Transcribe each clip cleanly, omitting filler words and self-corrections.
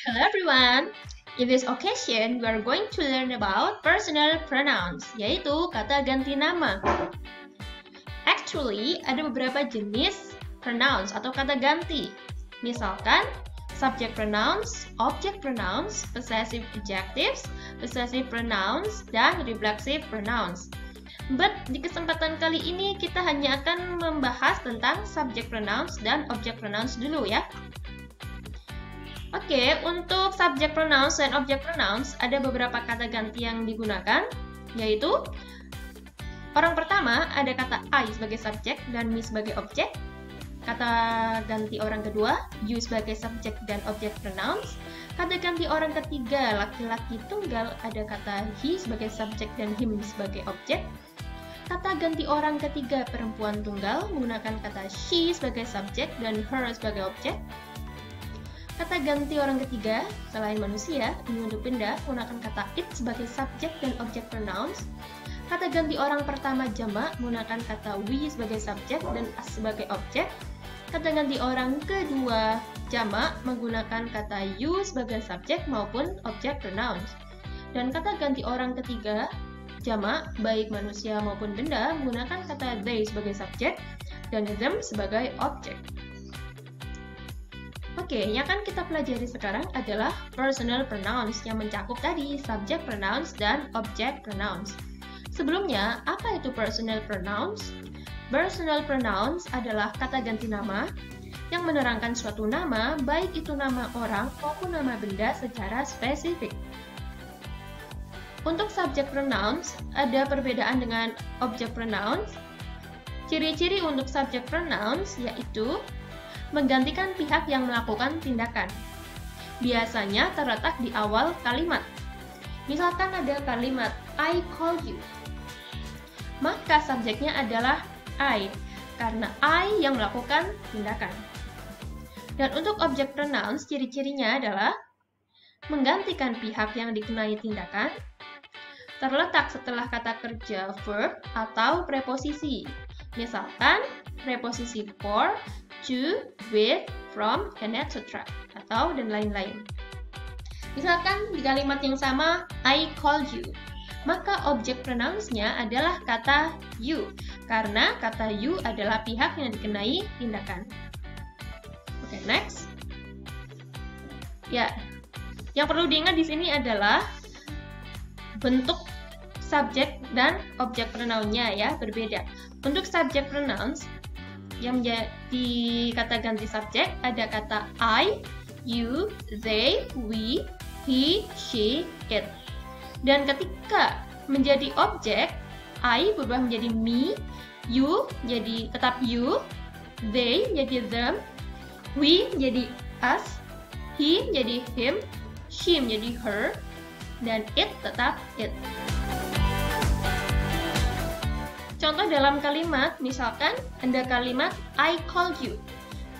Hello everyone! In this occasion, we are going to learn about personal pronouns, yaitu kata ganti nama. Actually, ada beberapa jenis pronouns atau kata ganti. Misalkan, subject pronouns, object pronouns, possessive adjectives, possessive pronouns, dan reflexive pronouns. But di kesempatan kali ini kita hanya akan membahas tentang subject pronouns dan object pronouns dulu ya. Oke, untuk subject pronouns dan object pronouns ada beberapa kata ganti yang digunakan, yaitu orang pertama ada kata I sebagai subjek dan me sebagai objek. Kata ganti orang kedua, you sebagai subjek dan objek pronouns. Kata ganti orang ketiga, laki-laki tunggal, ada kata he sebagai subjek dan him sebagai objek. Kata ganti orang ketiga, perempuan tunggal, menggunakan kata she sebagai subjek dan her sebagai objek. Kata ganti orang ketiga, selain manusia, ini untuk benda, menggunakan kata it sebagai subjek dan objek pronouns. Kata ganti orang pertama jamak, menggunakan kata we sebagai subjek dan us sebagai objek. Kata ganti orang kedua jamak, menggunakan kata you sebagai subjek maupun objek pronouns. Dan kata ganti orang ketiga jamak, baik manusia maupun benda, menggunakan kata they sebagai subjek dan them sebagai objek. Oke, yang akan kita pelajari sekarang adalah personal pronouns yang mencakup tadi subject pronouns dan object pronouns. Sebelumnya, apa itu personal pronouns? Personal pronouns adalah kata ganti nama yang menerangkan suatu nama, baik itu nama orang maupun nama benda secara spesifik. Untuk subject pronouns, ada perbedaan dengan object pronouns. Ciri-ciri untuk subject pronouns yaitu menggantikan pihak yang melakukan tindakan. Biasanya terletak di awal kalimat. Misalkan ada kalimat I call you. Maka subjeknya adalah I, karena I yang melakukan tindakan. Dan untuk object pronouns, ciri-cirinya adalah menggantikan pihak yang dikenai tindakan, terletak setelah kata kerja verb atau preposisi. Misalkan preposisi for, to, with, from, and etc. atau dan lain-lain. Misalkan di kalimat yang sama, I call you, maka objek pronouns-nya adalah kata you, karena kata you adalah pihak yang dikenai tindakan. Oke, next. Ya, yang perlu diingat di sini adalah bentuk subjek dan objek pronoun-nya ya, berbeda. Untuk subject pronouns, yang menjadi kata ganti subjek ada kata I, you, they, we, he, she, it. Dan ketika menjadi objek, I berubah menjadi me, you jadi tetap you, they jadi them, we jadi us, he jadi him, she menjadi her, dan it tetap it. Contoh dalam kalimat, misalkan ada kalimat I called you.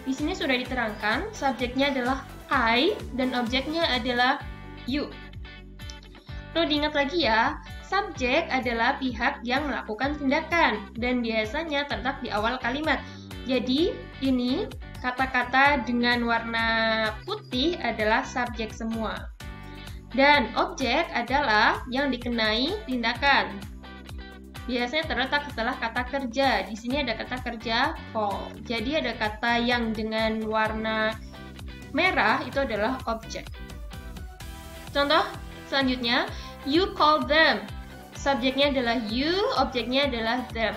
Di sini sudah diterangkan, subjeknya adalah I dan objeknya adalah you. Perlu diingat lagi ya, subjek adalah pihak yang melakukan tindakan dan biasanya terletak di awal kalimat. Jadi, ini kata-kata dengan warna putih adalah subjek semua. Dan objek adalah yang dikenai tindakan. Biasanya terletak setelah kata kerja. Di sini ada kata kerja call. Jadi ada kata yang dengan warna merah itu adalah objek. Contoh selanjutnya, you call them. Subjeknya adalah you, objeknya adalah them.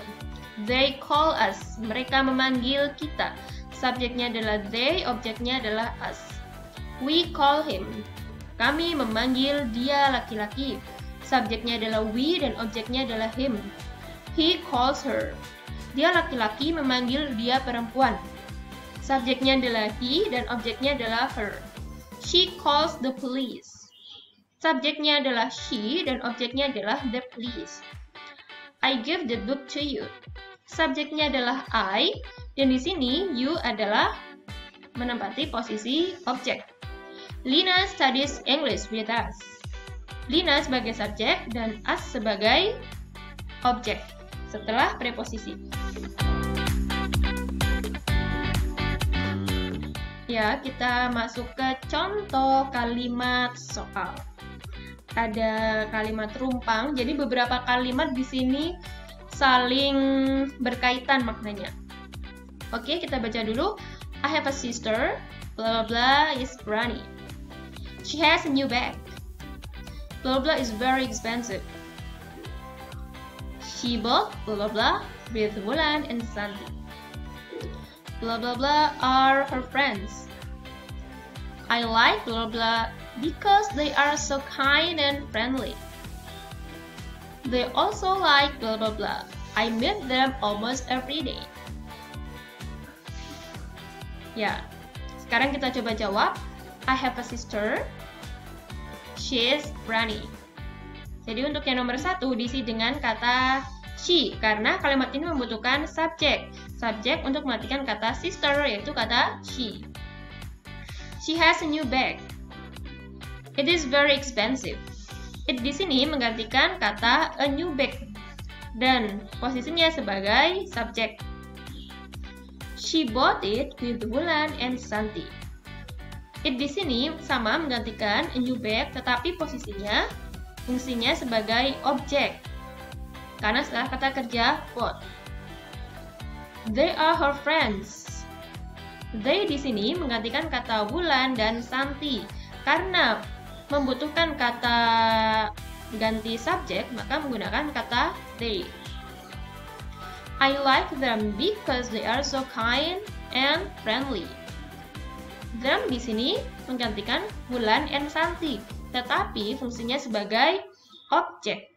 They call us. Mereka memanggil kita. Subjeknya adalah they, objeknya adalah us. We call him. Kami memanggil dia laki-laki. Subjeknya adalah we dan objeknya adalah him. He calls her. Dia laki-laki memanggil dia perempuan. Subjeknya adalah he dan objeknya adalah her. She calls the police. Subjeknya adalah she dan objeknya adalah the police. I give the book to you. Subjeknya adalah I dan di sini you adalah menempati posisi objek. Lina studies English with us. Lina sebagai subjek dan us sebagai objek setelah preposisi. Ya, kita masuk ke contoh kalimat soal. Ada kalimat rumpang, jadi beberapa kalimat di sini saling berkaitan maknanya. Oke, kita baca dulu. I have a sister, blah blah blah is Granny. She has a new bag. Blah blah is very expensive. She bought blah blah blah with Wulan and Santi. Blah blah blah are her friends. I like blah blah because they are so kind and friendly. They also like blah blah blah. I meet them almost every day. Ya, sekarang kita coba jawab. I have a sister. She is Granny. Jadi untuk yang nomor 1 diisi dengan kata she, karena kalimat ini membutuhkan subjek. Subjek untuk mematikan kata sister, yaitu kata she. She has a new bag. It is very expensive. It di sini menggantikan kata a new bag dan posisinya sebagai subjek. She bought it with Wulan and Santi. It di sini sama menggantikan a new bag, tetapi fungsinya sebagai objek. Karena setelah kata kerja bought. They are her friends. They di sini menggantikan kata Wulan dan Santi. Karena membutuhkan kata ganti subjek, maka menggunakan kata they. I like them because they are so kind and friendly. Them di sini menggantikan Wulan and Santi, tetapi fungsinya sebagai objek.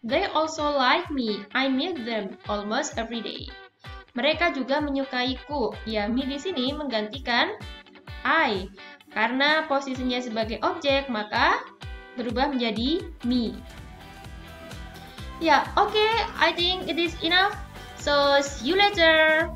They also like me. I meet them almost every day. Mereka juga menyukaiku. Ya, me di sini menggantikan I. Karena posisinya sebagai objek, maka berubah menjadi me. Ya, oke. I think it is enough. So, see you later.